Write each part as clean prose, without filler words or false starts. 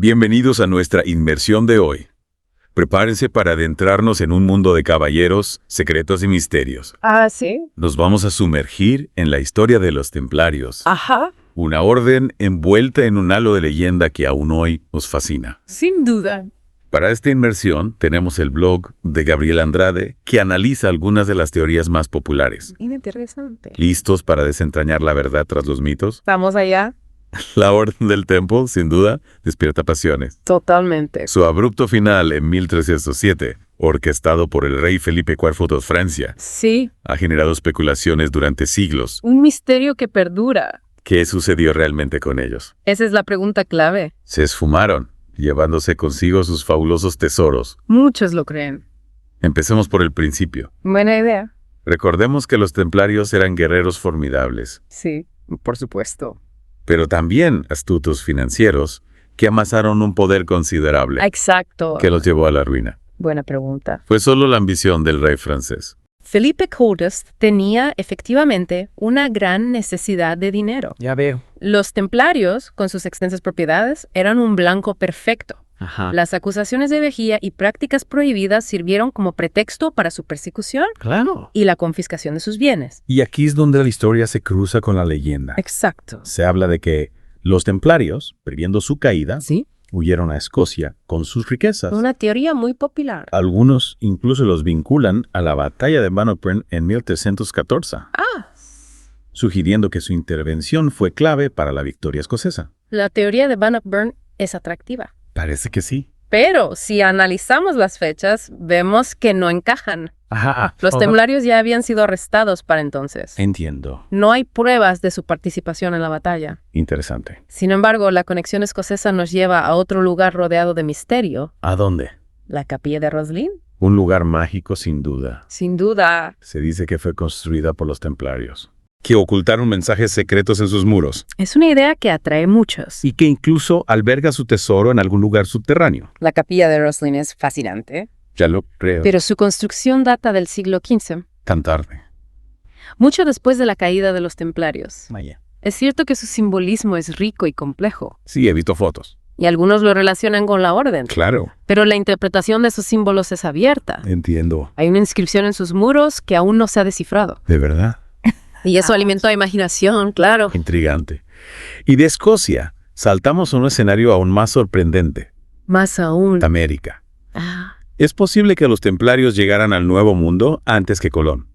Bienvenidos a nuestra inmersión de hoy. Prepárense para adentrarnos en un mundo de caballeros, secretos y misterios. Ah, ¿sí? Nos vamos a sumergir en la historia de los templarios. Ajá. Una orden envuelta en un halo de leyenda que aún hoy nos fascina. Sin duda. Para esta inmersión tenemos el blog de Gabriel Andrade, que analiza algunas de las teorías más populares. Interesante. ¿Listos para desentrañar la verdad tras los mitos? ¿Vamos allá? La Orden del Temple, sin duda, despierta pasiones. Totalmente. Su abrupto final en 1307, orquestado por el rey Felipe IV de Francia, Sí. ha generado especulaciones durante siglos. Un misterio que perdura. ¿Qué sucedió realmente con ellos? Esa es la pregunta clave. Se esfumaron, llevándose consigo sus fabulosos tesoros. Muchos lo creen. Empecemos por el principio. Buena idea. Recordemos que los templarios eran guerreros formidables, Sí, por supuesto. pero también astutos financieros que amasaron un poder considerable Exacto. que los llevó a la ruina. Buena pregunta. Fue solo la ambición del rey francés. Felipe Coudes tenía efectivamente una gran necesidad de dinero. Ya veo. Los templarios, con sus extensas propiedades, eran un blanco perfecto. Ajá. Las acusaciones de herejía y prácticas prohibidas sirvieron como pretexto para su persecución Claro. y la confiscación de sus bienes. Y aquí es donde la historia se cruza con la leyenda. Exacto. Se habla de que los templarios, previendo su caída, ¿Sí? huyeron a Escocia con sus riquezas. Una teoría muy popular. Algunos incluso los vinculan a la batalla de Bannockburn en 1314, sugiriendo que su intervención fue clave para la victoria escocesa. La teoría de Bannockburn es atractiva. Parece que sí. Pero si analizamos las fechas, vemos que no encajan. Ajá. Los templarios ya habían sido arrestados para entonces. Entiendo. No hay pruebas de su participación en la batalla. Interesante. Sin embargo, la conexión escocesa nos lleva a otro lugar rodeado de misterio, ¿A dónde? la capilla de Roslin. Un lugar mágico sin duda. Sin duda. Se dice que fue construida por los templarios. Que ocultaron mensajes secretos en sus muros Es una idea que atrae muchos. y que incluso alberga su tesoro en algún lugar subterráneo. La capilla de Roslin es fascinante, Ya lo creo. pero su construcción data del siglo XV, Tan tarde. mucho después de la caída de los templarios. Vaya. Es cierto que su simbolismo es rico y complejo, Sí, he visto fotos. y algunos lo relacionan con la orden, Claro. pero la interpretación de esos símbolos es abierta. Entiendo. Hay una inscripción en sus muros que aún no se ha descifrado. ¿De verdad? Y eso alimentó imaginación, claro. Intrigante. Y de Escocia, saltamos a un escenario aún más sorprendente. Más aún. América. Ah, ¿Es posible que los templarios llegaran al Nuevo Mundo antes que Colón?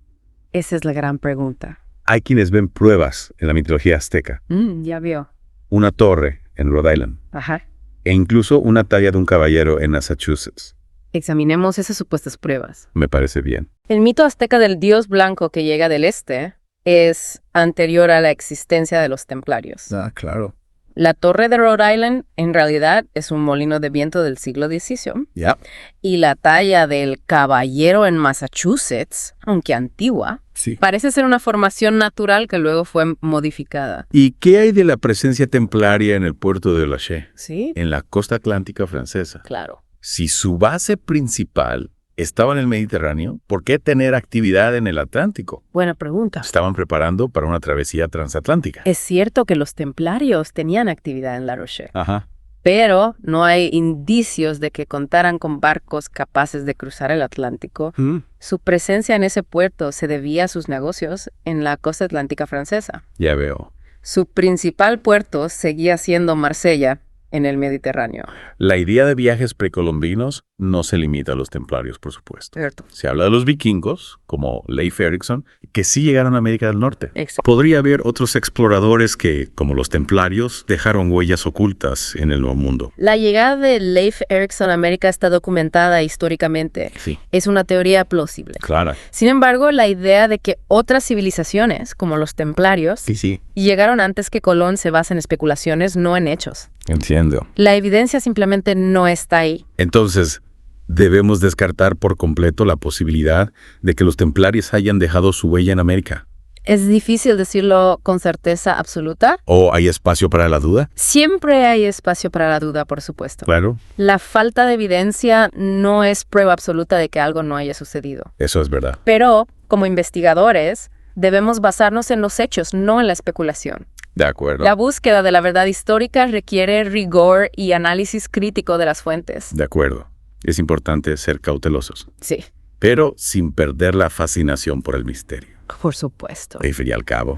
esa es la gran pregunta. Hay quienes ven pruebas en la mitología azteca. Ya vio. Una torre en Rhode Island. Ajá. E incluso una talla de un caballero en Massachusetts. Examinemos esas supuestas pruebas. Me parece bien. El mito azteca del dios blanco que llega del este es anterior a la existencia de los templarios. Ah, claro. La torre de Rhode Island en realidad es un molino de viento del siglo XVIII. Ya. Y la talla del caballero en Massachusetts, aunque antigua, Sí. parece ser una formación natural que luego fue modificada. ¿Y qué hay de la presencia templaria en el puerto de Lachey, ¿Sí? en la costa atlántica francesa? Claro. Si su base principal estaba en el Mediterráneo, ¿por qué tener actividad en el Atlántico? Buena pregunta. Estaban preparando para una travesía transatlántica. Es cierto que los templarios tenían actividad en La Rochelle, Ajá. pero no hay indicios de que contaran con barcos capaces de cruzar el Atlántico. Su presencia en ese puerto se debía a sus negocios en la costa atlántica francesa. Ya veo. Su principal puerto seguía siendo Marsella, en el Mediterráneo. La idea de viajes precolombinos no se limita a los templarios, por supuesto. Cierto. Se habla de los vikingos, como Leif Erikson, que sí llegaron a América del Norte. Exacto. Podría haber otros exploradores que, como los templarios, dejaron huellas ocultas en el Nuevo Mundo. La llegada de Leif Erikson a América está documentada históricamente. Sí, Es una teoría plausible. claro. Sin embargo, la idea de que otras civilizaciones, como los templarios, Sí. llegaron antes que Colón se basa en especulaciones, no en hechos. Entiendo. La evidencia simplemente no está ahí. Entonces, debemos descartar por completo la posibilidad de que los templarios hayan dejado su huella en América. Es difícil decirlo con certeza absoluta. ¿O hay espacio para la duda? Siempre hay espacio para la duda, por supuesto. Claro, La falta de evidencia no es prueba absoluta de que algo no haya sucedido. eso es verdad. Pero, como investigadores, debemos basarnos en los hechos, no en la especulación. De acuerdo. La búsqueda de la verdad histórica requiere rigor y análisis crítico de las fuentes. De acuerdo. Es importante ser cautelosos, Sí, pero sin perder la fascinación por el misterio. por supuesto. Al fin y al cabo,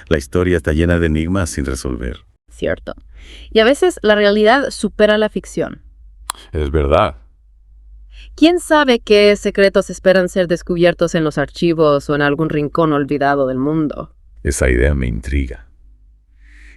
la historia está llena de enigmas sin resolver. Cierto. Y a veces la realidad supera la ficción. Es verdad. ¿Quién sabe qué secretos esperan ser descubiertos en los archivos o en algún rincón olvidado del mundo? Esa idea me intriga.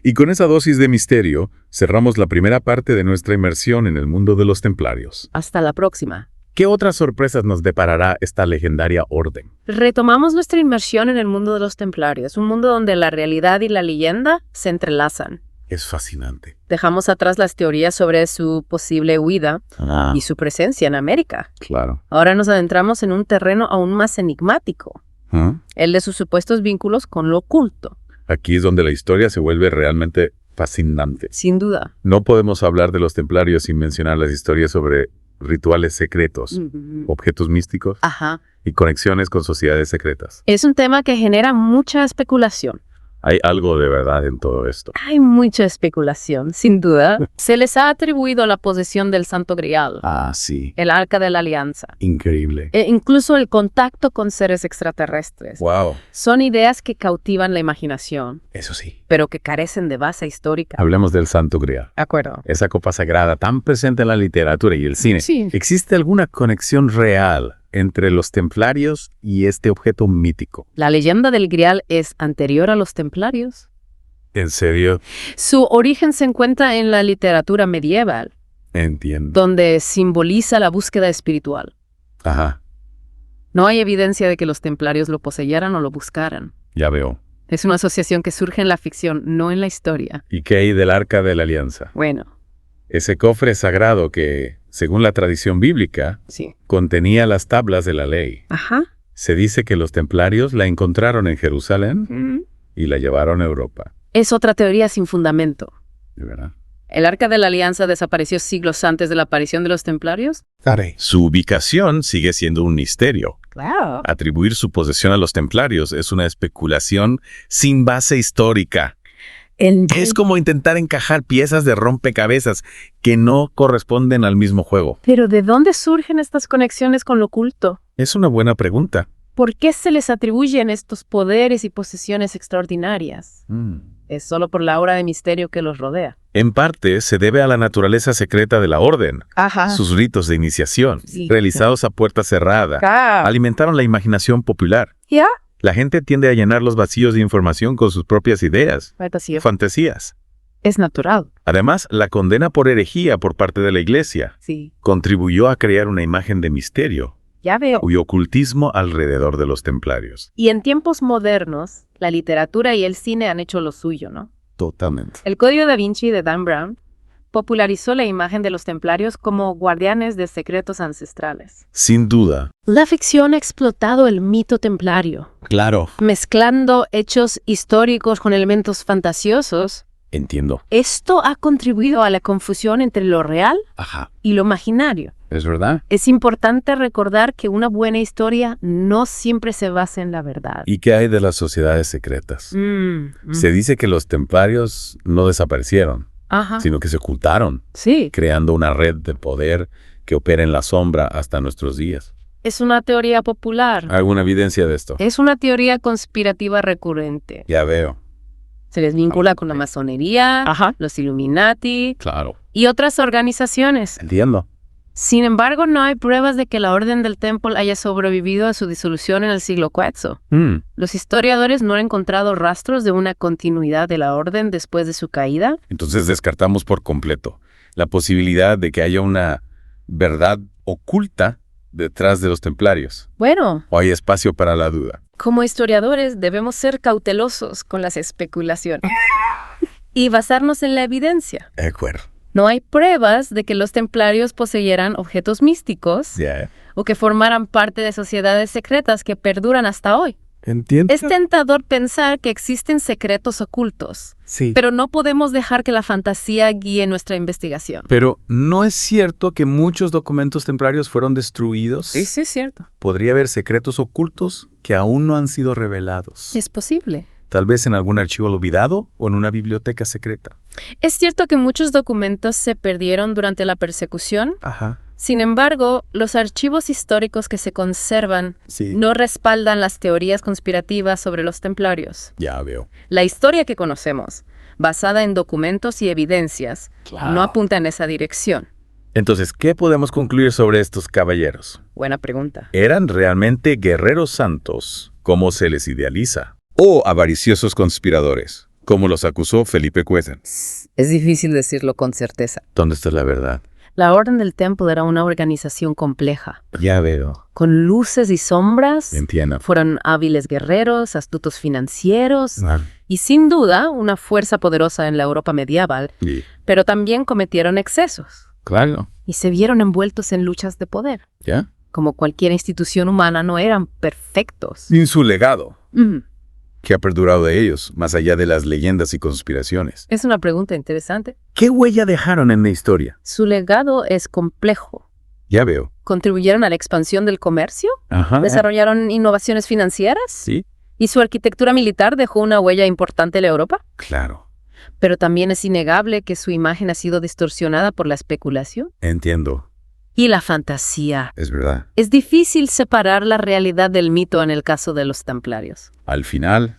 Y con esa dosis de misterio, cerramos la primera parte de nuestra inmersión en el mundo de los templarios. Hasta la próxima. ¿Qué otras sorpresas nos deparará esta legendaria orden? Retomamos nuestra inmersión en el mundo de los templarios, un mundo donde la realidad y la leyenda se entrelazan. Es fascinante. Dejamos atrás las teorías sobre su posible huida y su presencia en América. Claro. Ahora nos adentramos en un terreno aún más enigmático, el de sus supuestos vínculos con lo oculto. Aquí es donde la historia se vuelve realmente fascinante. Sin duda. No podemos hablar de los templarios sin mencionar las historias sobre rituales secretos, objetos místicos Ajá. y conexiones con sociedades secretas. Es un tema que genera mucha especulación. Hay algo de verdad en todo esto. Hay mucha especulación, sin duda. Se les ha atribuido la posesión del Santo Grial, Sí. el Arca de la Alianza, Increíble. e incluso el contacto con seres extraterrestres. Wow. Son ideas que cautivan la imaginación, Eso sí. pero que carecen de base histórica. Hablemos del Santo Grial. De acuerdo. Esa copa sagrada tan presente en la literatura y el cine. Sí. ¿Existe alguna conexión real entre los templarios y este objeto mítico? La leyenda del Grial es anterior a los templarios. ¿En serio? Su origen se encuentra en la literatura medieval, Entiendo. donde simboliza la búsqueda espiritual. Ajá, No hay evidencia de que los templarios lo poseyeran o lo buscaran. ya veo. Es una asociación que surge en la ficción, no en la historia. ¿Y qué hay del Arca de la Alianza? Bueno, Ese cofre sagrado que, según la tradición bíblica, sí. contenía las tablas de la ley. Ajá. Se dice que los templarios la encontraron en Jerusalén y la llevaron a Europa. Es otra teoría sin fundamento. ¿De verdad? ¿El Arca de la Alianza desapareció siglos antes de la aparición de los templarios? Su ubicación sigue siendo un misterio. Claro. Atribuir su posesión a los templarios es una especulación sin base histórica. Es como intentar encajar piezas de rompecabezas que no corresponden al mismo juego. Pero ¿de dónde surgen estas conexiones con lo oculto? Es una buena pregunta. ¿Por qué se les atribuyen estos poderes y posesiones extraordinarias? Es solo por la aura de misterio que los rodea. En parte se debe a la naturaleza secreta de la orden. Ajá. Sus ritos de iniciación, Sí. realizados a puerta cerrada, alimentaron la imaginación popular. ¿Ya? La gente tiende a llenar los vacíos de información con sus propias ideas, fantasías. Es natural. Además, la condena por herejía por parte de la Iglesia Sí. contribuyó a crear una imagen de misterio Ya veo. y ocultismo alrededor de los templarios. Y en tiempos modernos, la literatura y el cine han hecho lo suyo, ¿no? Totalmente. El Código da Vinci de Dan Brown popularizó la imagen de los templarios como guardianes de secretos ancestrales. Sin duda. La ficción ha explotado el mito templario, Claro. mezclando hechos históricos con elementos fantasiosos. Entiendo. Esto ha contribuido a la confusión entre lo real Ajá. y lo imaginario. ¿Es verdad? Es importante recordar que una buena historia no siempre se basa en la verdad. ¿Y qué hay de las sociedades secretas? Se dice que los templarios no desaparecieron, Ajá. sino que se ocultaron, Sí. creando una red de poder que opera en la sombra hasta nuestros días. Es una teoría popular. ¿Alguna evidencia de esto? Es una teoría conspirativa recurrente. Ya veo. Se les vincula con la masonería, los Illuminati Claro. y otras organizaciones. Entiendo. Sin embargo, no hay pruebas de que la Orden del Temple haya sobrevivido a su disolución en el siglo IV. Los historiadores no han encontrado rastros de una continuidad de la Orden después de su caída. Entonces descartamos por completo la posibilidad de que haya una verdad oculta detrás de los templarios. Bueno, ¿O hay espacio para la duda? como historiadores debemos ser cautelosos con las especulaciones y basarnos en la evidencia. De acuerdo. No hay pruebas de que los templarios poseyeran objetos místicos Ya. o que formaran parte de sociedades secretas que perduran hasta hoy. Entiendo. Es tentador pensar que existen secretos ocultos, Sí. pero no podemos dejar que la fantasía guíe nuestra investigación. Pero ¿no es cierto que muchos documentos templarios fueron destruidos? Sí, es cierto. Podría haber secretos ocultos que aún no han sido revelados. Es posible. Tal vez en algún archivo olvidado o en una biblioteca secreta. Es cierto que muchos documentos se perdieron durante la persecución. Ajá. Sin embargo, los archivos históricos que se conservan no respaldan las teorías conspirativas sobre los templarios. Ya veo. La historia que conocemos, basada en documentos y evidencias, no apunta en esa dirección. Entonces, ¿qué podemos concluir sobre estos caballeros? Buena pregunta. ¿Eran realmente guerreros santos, como se les idealiza? ¿O avariciosos conspiradores, como los acusó Felipe Cueten? Es difícil decirlo con certeza. ¿Dónde está la verdad? La Orden del Temple era una organización compleja. Ya veo. Con luces y sombras. Entiendo. Fueron hábiles guerreros, astutos financieros Claro. y sin duda una fuerza poderosa en la Europa medieval, pero también cometieron excesos. Claro. Y se vieron envueltos en luchas de poder. ¿Ya? Como cualquier institución humana, no eran perfectos. Sin su legado. ¿Qué ha perdurado de ellos, más allá de las leyendas y conspiraciones? Es una pregunta interesante. ¿Qué huella dejaron en la historia? Su legado es complejo. Ya veo. ¿Contribuyeron a la expansión del comercio? Ajá. ¿Desarrollaron innovaciones financieras? Sí. ¿Y su arquitectura militar dejó una huella importante en la Europa? Claro. Pero también es innegable que su imagen ha sido distorsionada por la especulación Entiendo. y la fantasía. Es verdad. Es difícil separar la realidad del mito en el caso de los templarios. Al final,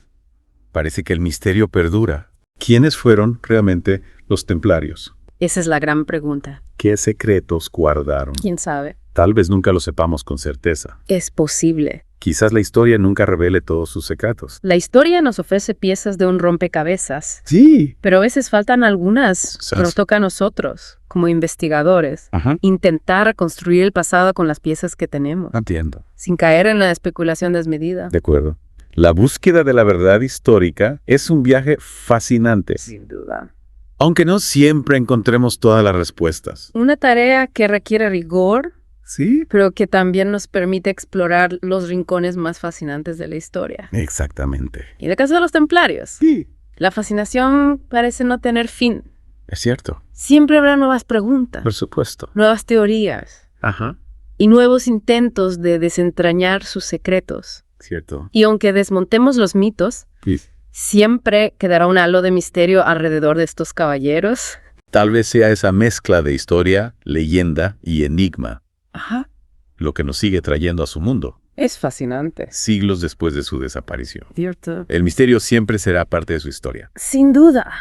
parece que el misterio perdura. ¿Quiénes fueron realmente los templarios? Esa es la gran pregunta. ¿Qué secretos guardaron? ¿Quién sabe? Tal vez nunca lo sepamos con certeza. Es posible. Quizás la historia nunca revele todos sus secretos. La historia nos ofrece piezas de un rompecabezas, Sí. pero a veces faltan algunas. Sas. Nos toca a nosotros, como investigadores, Ajá. intentar reconstruir el pasado con las piezas que tenemos, Entiendo. sin caer en la especulación desmedida. De acuerdo. La búsqueda de la verdad histórica es un viaje fascinante. Sin duda. Aunque no siempre encontremos todas las respuestas. Una tarea que requiere rigor, Sí. pero que también nos permite explorar los rincones más fascinantes de la historia. Exactamente. Y en el caso de los templarios, Sí. la fascinación parece no tener fin. Es cierto. Siempre habrá nuevas preguntas, Por supuesto. nuevas teorías Ajá. y nuevos intentos de desentrañar sus secretos. Cierto. Y aunque desmontemos los mitos, Sí. siempre quedará un halo de misterio alrededor de estos caballeros. Tal vez sea esa mezcla de historia, leyenda y enigma Ajá. lo que nos sigue trayendo a su mundo, Es fascinante. siglos después de su desaparición. Cierto. El misterio siempre será parte de su historia. Sin duda.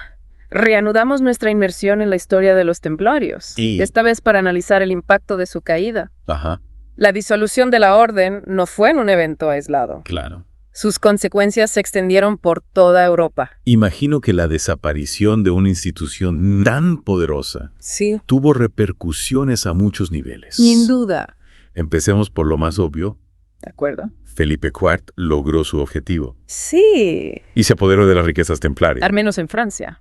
Reanudamos nuestra inmersión en la historia de los templarios, Y- esta vez para analizar el impacto de su caída. Ajá. La disolución de la orden no fue en un evento aislado. Claro. Sus consecuencias se extendieron por toda Europa. Imagino que la desaparición de una institución tan poderosa Sí. tuvo repercusiones a muchos niveles. Sin duda. Empecemos por lo más obvio. ¿De acuerdo? Felipe IV logró su objetivo Sí. y se apoderó de las riquezas templarias. Al menos en Francia.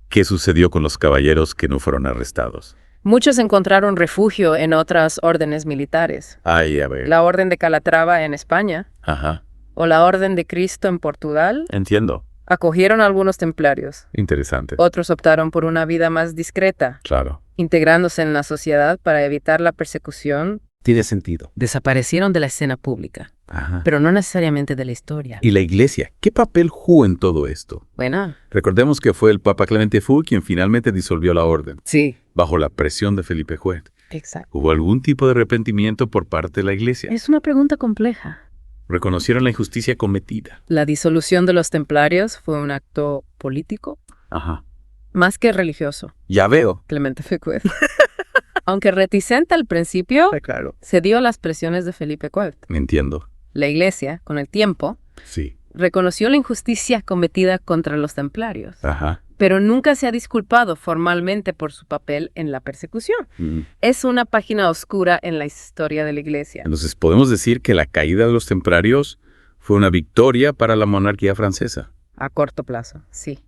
¿Qué sucedió con los caballeros que no fueron arrestados? Muchos encontraron refugio en otras órdenes militares. Ay, a ver. La Orden de Calatrava en España Ajá. o la Orden de Cristo en Portugal Entiendo. acogieron a algunos templarios. Interesante. Otros optaron por una vida más discreta, Claro. integrándose en la sociedad para evitar la persecución. Tiene sentido. Desaparecieron de la escena pública, Ajá. pero no necesariamente de la historia. ¿Y la iglesia? ¿Qué papel jugó en todo esto? Bueno, Recordemos que fue el Papa Clemente Fou quien finalmente disolvió la orden, sí, bajo la presión de Felipe IV. exacto. ¿Hubo algún tipo de arrepentimiento por parte de la iglesia? Es una pregunta compleja. ¿Reconocieron la injusticia cometida? La disolución de los templarios fue un acto político, Ajá. más que religioso. Ya veo. Clemente Foucault. Aunque reticente al principio, Claro. cedió a las presiones de Felipe IV. Entiendo. La Iglesia, con el tiempo, Sí. reconoció la injusticia cometida contra los templarios, Ajá. pero nunca se ha disculpado formalmente por su papel en la persecución. Es una página oscura en la historia de la Iglesia. Entonces, podemos decir que la caída de los templarios fue una victoria para la monarquía francesa. A corto plazo, sí.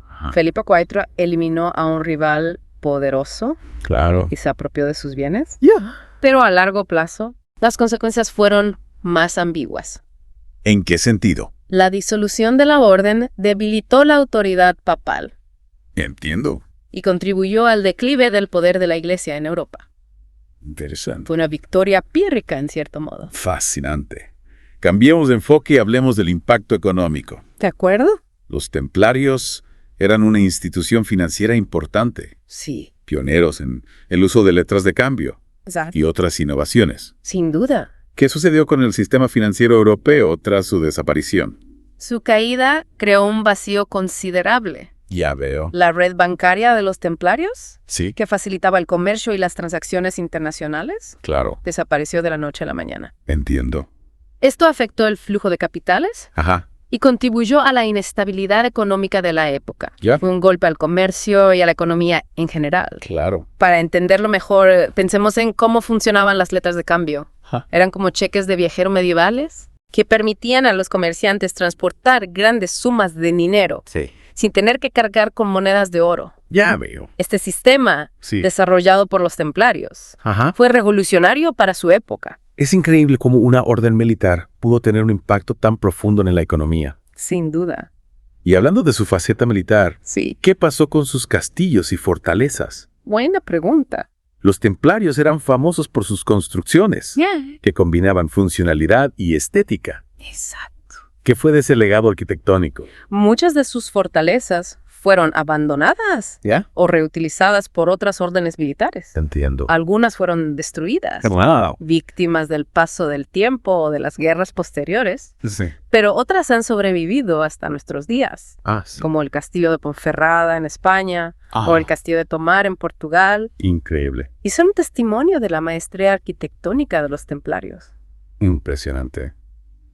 Ajá. Felipe IV eliminó a un rival poderoso Claro. y se apropió de sus bienes, Ya. pero a largo plazo, las consecuencias fueron más ambiguas. ¿En qué sentido? La disolución de la orden debilitó la autoridad papal Entiendo. y contribuyó al declive del poder de la Iglesia en Europa. Interesante. Fue una victoria pírrica, en cierto modo. Fascinante. Cambiemos de enfoque y hablemos del impacto económico. ¿De acuerdo? Los templarios eran una institución financiera importante. Sí. Pioneros en el uso de letras de cambio. Exacto. Y otras innovaciones. Sin duda. ¿Qué sucedió con el sistema financiero europeo tras su desaparición? Su caída creó un vacío considerable. Ya veo. La red bancaria de los templarios, Sí, que facilitaba el comercio y las transacciones internacionales, claro. desapareció de la noche a la mañana. Entiendo. Esto afectó el flujo de capitales Ajá. y contribuyó a la inestabilidad económica de la época. Ya. Fue un golpe al comercio y a la economía en general. Claro. Para entenderlo mejor, pensemos en cómo funcionaban las letras de cambio. Ajá. Eran como cheques de viajero medievales que permitían a los comerciantes transportar grandes sumas de dinero Sí. sin tener que cargar con monedas de oro. Ya veo. Este sistema, Sí. desarrollado por los templarios, Ajá. fue revolucionario para su época. Es increíble cómo una orden militar pudo tener un impacto tan profundo en la economía. Sin duda. Y hablando de su faceta militar, Sí. ¿qué pasó con sus castillos y fortalezas? Buena pregunta. Los templarios eran famosos por sus construcciones, que combinaban funcionalidad y estética. Exacto. ¿Qué fue de ese legado arquitectónico? Muchas de sus fortalezas fueron abandonadas ¿Ya? o reutilizadas por otras órdenes militares. Entiendo. Algunas fueron destruidas, Wow. víctimas del paso del tiempo o de las guerras posteriores, Sí. pero otras han sobrevivido hasta nuestros días, Ah, sí. como el castillo de Ponferrada en España o el castillo de Tomar en Portugal, Increíble. y son un testimonio de la maestría arquitectónica de los templarios. Impresionante.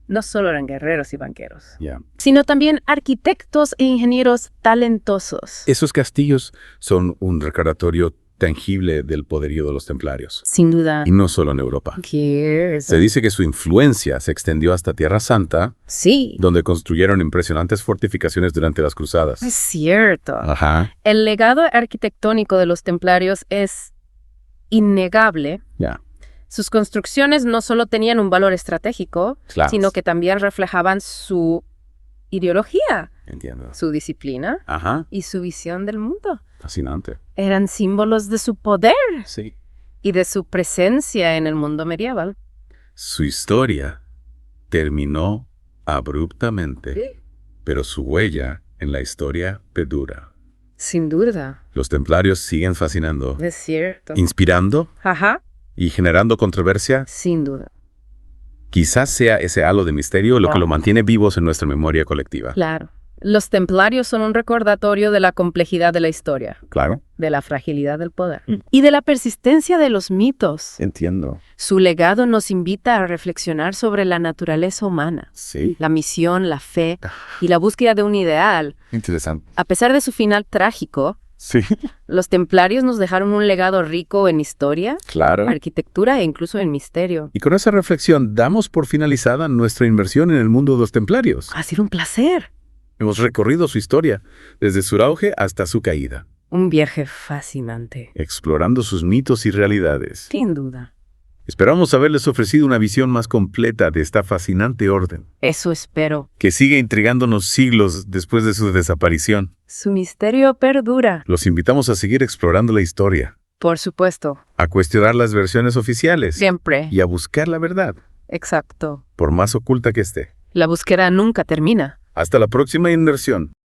No solo eran guerreros y banqueros, Ya. sino también arquitectos e ingenieros talentosos. Esos castillos son un recordatorio tangible del poderío de los templarios. Sin duda. Y no solo en Europa. Se dice que su influencia se extendió hasta Tierra Santa, Sí, donde construyeron impresionantes fortificaciones durante las cruzadas. es cierto. Ajá. El legado arquitectónico de los templarios es innegable. Ya. Sus construcciones no solo tenían un valor estratégico, Claro. sino que también reflejaban su ideología, Entiendo. su disciplina Ajá. y su visión del mundo. Fascinante. Eran símbolos de su poder Sí. y de su presencia en el mundo medieval. Su historia terminó abruptamente, pero su huella en la historia perdura. Sin duda. Los templarios siguen fascinando, Es cierto. inspirando Ajá, y generando controversia. sin duda. Quizás sea ese halo de misterio lo que lo mantiene vivos en nuestra memoria colectiva. Claro. Los templarios son un recordatorio de la complejidad de la historia, Claro. de la fragilidad del poder y de la persistencia de los mitos. Entiendo. Su legado nos invita a reflexionar sobre la naturaleza humana, Sí. la misión, la fe y la búsqueda de un ideal. Interesante. A pesar de su final trágico, Sí. los templarios nos dejaron un legado rico en historia, Claro. arquitectura e incluso en misterio. Y con esa reflexión damos por finalizada nuestra inmersión en el mundo de los templarios. Ha sido un placer. Hemos recorrido su historia, desde su auge hasta su caída, Un viaje fascinante. explorando sus mitos y realidades. Sin duda. Esperamos haberles ofrecido una visión más completa de esta fascinante orden, Eso espero. que sigue intrigándonos siglos después de su desaparición. Su misterio perdura. Los invitamos a seguir explorando la historia, Por supuesto. a cuestionar las versiones oficiales Siempre. y a buscar la verdad, Exacto. por más oculta que esté. La búsqueda nunca termina. Hasta la próxima inmersión.